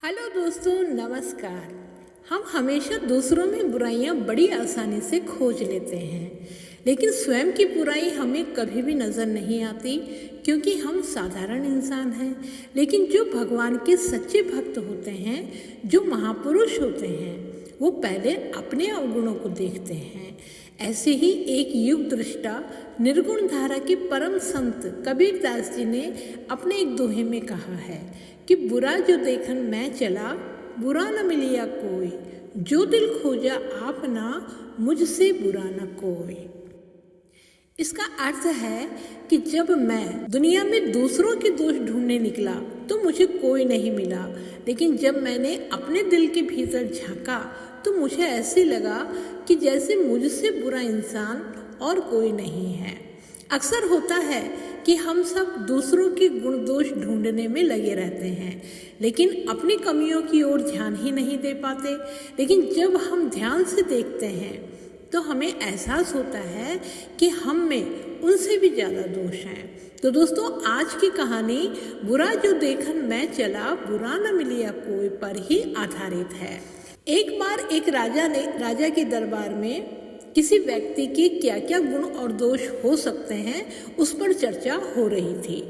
Hello दोस्तों, नमस्कार। हम हमेशा दूसरों में बुराइयां बड़ी आसानी से खोज लेते हैं, लेकिन स्वयं की बुराई हमें कभी भी नज़र नहीं आती क्योंकि हम साधारण इंसान हैं। लेकिन जो भगवान के सच्चे भक्त होते हैं, जो महापुरुष होते हैं, वो पहले अपने अवगुणों को देखते हैं। ऐसे ही एक युग दृष्टा निर्गुण धारा के परम संत कबीर दास जी ने अपने एक दोहे में कहा है कि बुरा जो देखन मैं चला, बुरा न मिलिया कोई, जो दिल खोजा आपना, मुझसे बुरा न कोई। इसका अर्थ है कि जब मैं दुनिया में दूसरों के दोष ढूंढने निकला तो मुझे कोई नहीं मिला, लेकिन जब मैंने अपने दिल के भीतर झांका तो मुझे ऐसे लगा कि जैसे मुझसे बुरा इंसान और कोई नहीं है। अक्सर होता है कि हम सब दूसरों के गुण दोष ढूंढने में लगे रहते हैं, लेकिन अपनी कमियों की ओर ध्यान ही नहीं दे पाते। लेकिन जब हम ध्यान से देखते हैं तो हमें एहसास होता है कि हम में उनसे भी ज़्यादा दोष हैं। तो दोस्तों, आज की कहानी बुरा जो देखन मैं चला, बुरा न मिलिया कोई पर ही आधारित है। एक बार एक राजा के दरबार में किसी व्यक्ति के क्या क्या गुण और दोष हो सकते हैं, उस पर चर्चा हो रही थी।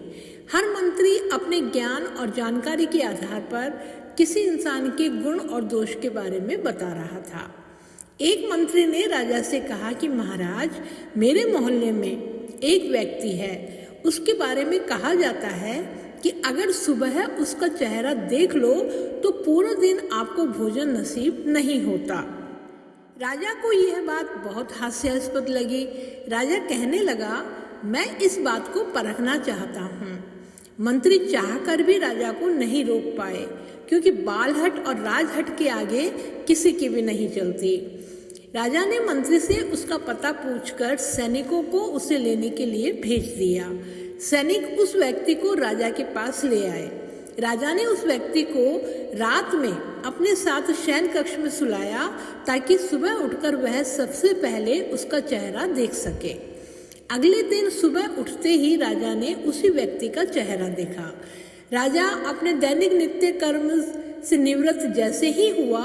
हर मंत्री अपने ज्ञान और जानकारी के आधार पर किसी इंसान के गुण और दोष के बारे में बता रहा था। एक मंत्री ने राजा से कहा कि महाराज, मेरे मोहल्ले में एक व्यक्ति है, उसके बारे में कहा जाता है कि अगर सुबह उसका चेहरा देख लो तो पूरा दिन आपको भोजन नसीब नहीं होता। राजा को यह बात बहुत हास्यास्पद लगी। राजा कहने लगा, मैं इस बात को परखना चाहता हूँ। मंत्री चाहकर भी राजा को नहीं रोक पाए, क्योंकि बालहट और राजहट के आगे किसी की भी नहीं चलती। राजा ने मंत्री से उसका पता पूछकर सैनिकों को उसे लेने के लिए भेज दिया। सैनिक उस व्यक्ति को राजा के पास ले आए। राजा ने उस व्यक्ति को रात में अपने साथ शयन कक्ष में सुलाया ताकि सुबह उठकर वह सबसे पहले उसका चेहरा देख सके। अगले दिन सुबह उठते ही राजा ने उसी व्यक्ति का चेहरा देखा। राजा अपने दैनिक नित्य कर्म से निवृत्त जैसे ही हुआ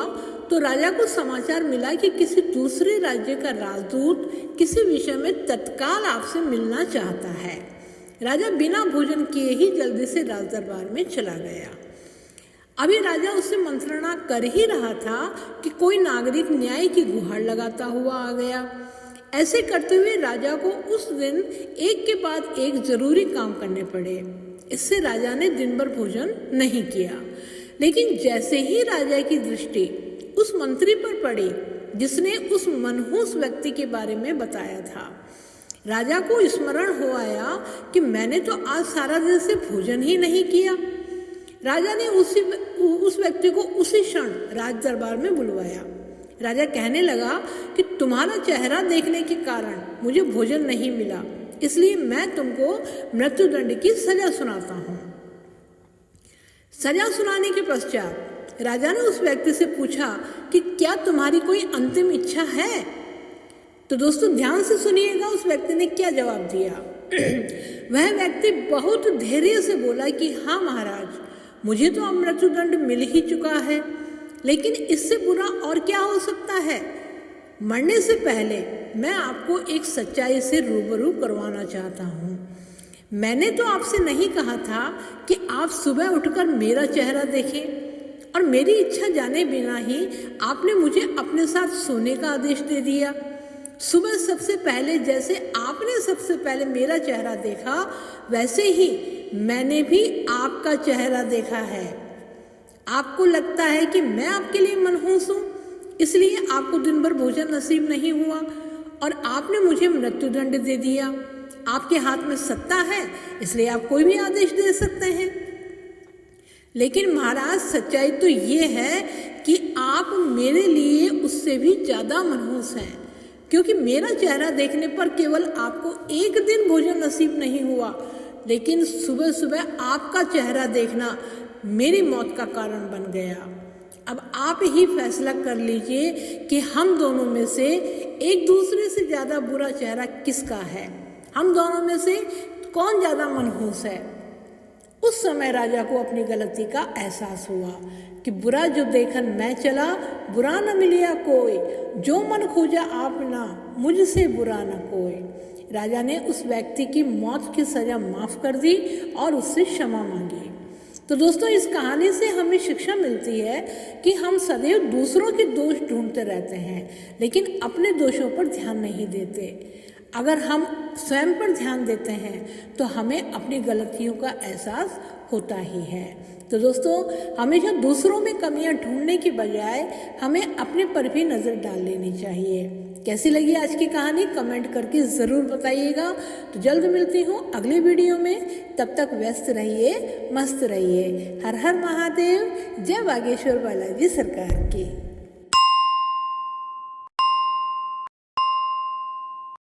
तो राजा को समाचार मिला कि किसी दूसरे राज्य का राजदूत किसी विषय में तत्काल आपसे मिलना चाहता है। राजा बिना भोजन किए ही जल्दी से राज दरबार में चला गया। अभी राजा उससे मंत्रणा कर ही रहा था कि कोई नागरिक न्याय की गुहार लगाता हुआ आ गया। ऐसे करते हुए राजा को उस दिन एक के बाद एक जरूरी काम करने पड़े। इससे राजा ने दिन भर भोजन नहीं किया। लेकिन जैसे ही राजा की दृष्टि उस मंत्री पर पड़ी जिसने उस मनहूस व्यक्ति के बारे में बताया था, राजा को स्मरण हो आया कि मैंने तो आज सारा दिन से भोजन ही नहीं किया। राजा ने उस व्यक्ति को उसी क्षण राज दरबार में बुलवाया। राजा कहने लगा कि तुम्हारा चेहरा देखने के कारण मुझे भोजन नहीं मिला, इसलिए मैं तुमको मृत्युदंड की सजा सुनाता हूँ। सजा सुनाने के पश्चात राजा ने उस व्यक्ति से पूछा कि क्या तुम्हारी कोई अंतिम इच्छा है? तो दोस्तों, ध्यान से सुनिएगा उस व्यक्ति ने क्या जवाब दिया। वह व्यक्ति बहुत धैर्य से बोला कि हाँ महाराज, मुझे तो अब मृत्युदंड मिल ही चुका है, लेकिन इससे बुरा और क्या हो सकता है। मरने से पहले मैं आपको एक सच्चाई से रूबरू करवाना चाहता हूँ। मैंने तो आपसे नहीं कहा था कि आप सुबह उठकर मेरा चेहरा देखें, और मेरी इच्छा जाने बिना ही आपने मुझे अपने साथ सोने का आदेश दे दिया। सुबह सबसे पहले जैसे आपने सबसे पहले मेरा चेहरा देखा, वैसे ही मैंने भी आपका चेहरा देखा है। आपको लगता है कि मैं आपके लिए मनहूस हूँ, इसलिए आपको दिन भर भोजन नसीब नहीं हुआ और आपने मुझे मृत्युदंड दे दिया। आपके हाथ में सत्ता है, इसलिए आप कोई भी आदेश दे सकते हैं। लेकिन महाराज, सच्चाई तो ये है कि आप मेरे लिए उससे भी ज़्यादा मनहूस हैं, क्योंकि मेरा चेहरा देखने पर केवल आपको एक दिन भोजन नसीब नहीं हुआ, लेकिन सुबह सुबह आपका चेहरा देखना मेरी मौत का कारण बन गया। अब आप ही फैसला कर लीजिए कि हम दोनों में से एक दूसरे से ज़्यादा बुरा चेहरा किसका है। हम दोनों में से कौन ज़्यादा मनहूस है। उस समय राजा को अपनी गलती का एहसास हुआ कि बुरा जो देखन मैं चला, बुरा न मिलिया कोई, जो मन खोजा आपना, मुझसे बुरा न कोई। राजा ने उस व्यक्ति की मौत की सज़ा माफ़ कर दी और उससे क्षमा मांगी। तो दोस्तों, इस कहानी से हमें शिक्षा मिलती है कि हम सदैव दूसरों के दोष ढूंढते रहते हैं, लेकिन अपने दोषों पर ध्यान नहीं देते। अगर हम स्वयं पर ध्यान देते हैं तो हमें अपनी गलतियों का एहसास होता ही है। तो दोस्तों, हमेशा दूसरों में कमियां ढूंढने की बजाय हमें अपने पर भी नज़र डाल लेनी चाहिए। कैसी लगी आज की कहानी कमेंट करके ज़रूर बताइएगा। तो जल्द मिलती हूँ अगली वीडियो में, तब तक व्यस्त रहिए, मस्त रहिए। हर हर महादेव। जय बागेश्वर बालाजी सरकार की।